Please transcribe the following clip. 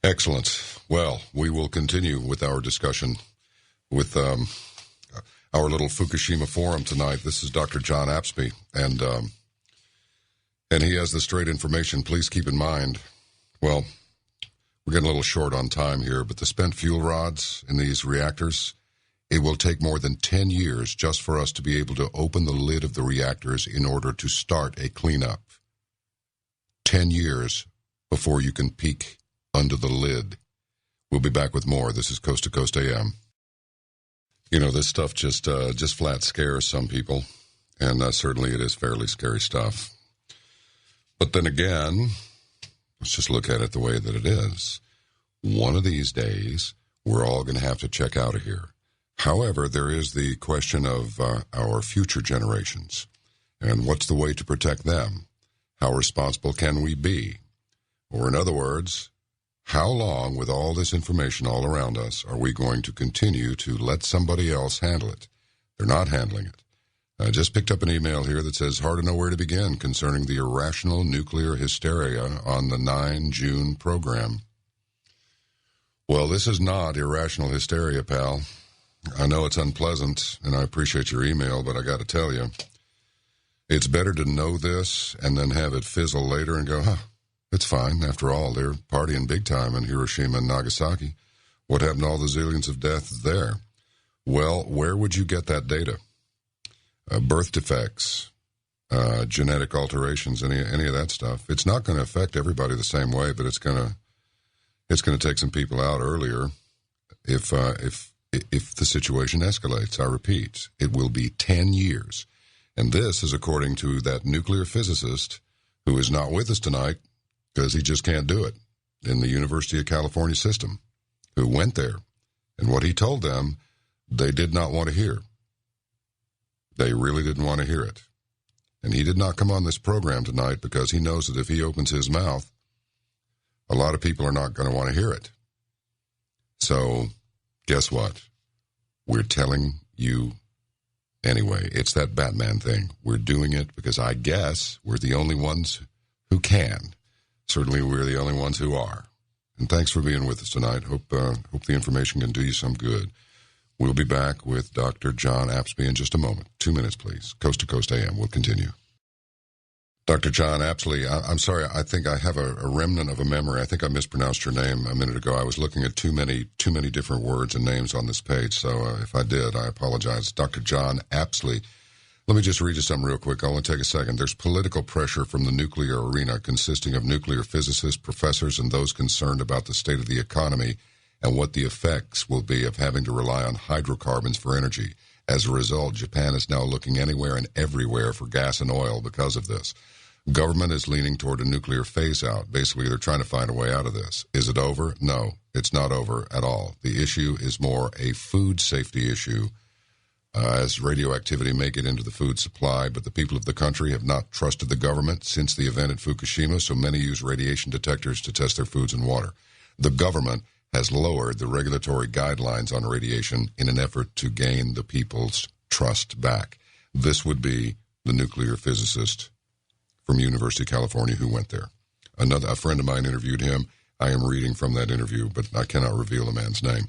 Excellent. Well, we will continue with our discussion with our little Fukushima forum tonight. This is Dr. John Apsby, and he has the straight information. Please keep in mind, well, we're getting a little short on time here, but the spent fuel rods in these reactors, it will take more than 10 years just for us to be able to open the lid of the reactors in order to start a cleanup. 10 years before you can peek under the lid. We'll be back with more. This is Coast to Coast AM. You know, this stuff just flat scares some people, and certainly it is fairly scary stuff. But then again, let's just look at it the way that it is. One of these days, we're all going to have to check out of here. However, there is the question of our future generations, and what's the way to protect them? How responsible can we be? Or in other words, how long, with all this information all around us, are we going to continue to let somebody else handle it? They're not handling it. I just picked up an email here that says, hard to know where to begin concerning the irrational nuclear hysteria on the 9 June program. Well, this is not irrational hysteria, pal. I know it's unpleasant, and I appreciate your email, but I got to tell you, it's better to know this and then have it fizzle later and go, it's fine. After all, they're partying big time in Hiroshima and Nagasaki. What happened to all the zillions of deaths there? Well, where would you get that data? Birth defects, genetic alterations, any of that stuff. It's not going to affect everybody the same way, but it's going to take some people out earlier if the situation escalates. I repeat, it will be 10 years. And this is according to that nuclear physicist who is not with us tonight, because he just can't do it, in the University of California system, who went there. And what he told them, they did not want to hear. They really didn't want to hear it. And he did not come on this program tonight because he knows that if he opens his mouth, a lot of people are not going to want to hear it. So, guess what? We're telling you anyway. It's that Batman thing. We're doing it because I guess we're the only ones who can. Certainly, we're the only ones who are. And thanks for being with us tonight. Hope the information can do you some good. We'll be back with Dr. John Apsby in just a moment. 2 minutes, please. Coast to Coast AM. We'll continue. Dr. John Apsby, I'm sorry. I think I have a remnant of a memory. I think I mispronounced your name a minute ago. I was looking at too many different words and names on this page. So if I did, I apologize. Dr. John Apsby. Let me just read you something real quick. I'll only take a second. There's political pressure from the nuclear arena consisting of nuclear physicists, professors, and those concerned about the state of the economy and what the effects will be of having to rely on hydrocarbons for energy. As a result, Japan is now looking anywhere and everywhere for gas and oil because of this. Government is leaning toward a nuclear phase-out. Basically, they're trying to find a way out of this. Is it over? No, it's not over at all. The issue is more a food safety issue, as radioactivity may get into the food supply, but the people of the country have not trusted the government since the event at Fukushima, so many use radiation detectors to test their foods and water. The government has lowered the regulatory guidelines on radiation in an effort to gain the people's trust back. This would be the nuclear physicist from University of California who went there. A friend of mine interviewed him. I am reading from that interview, but I cannot reveal the man's name.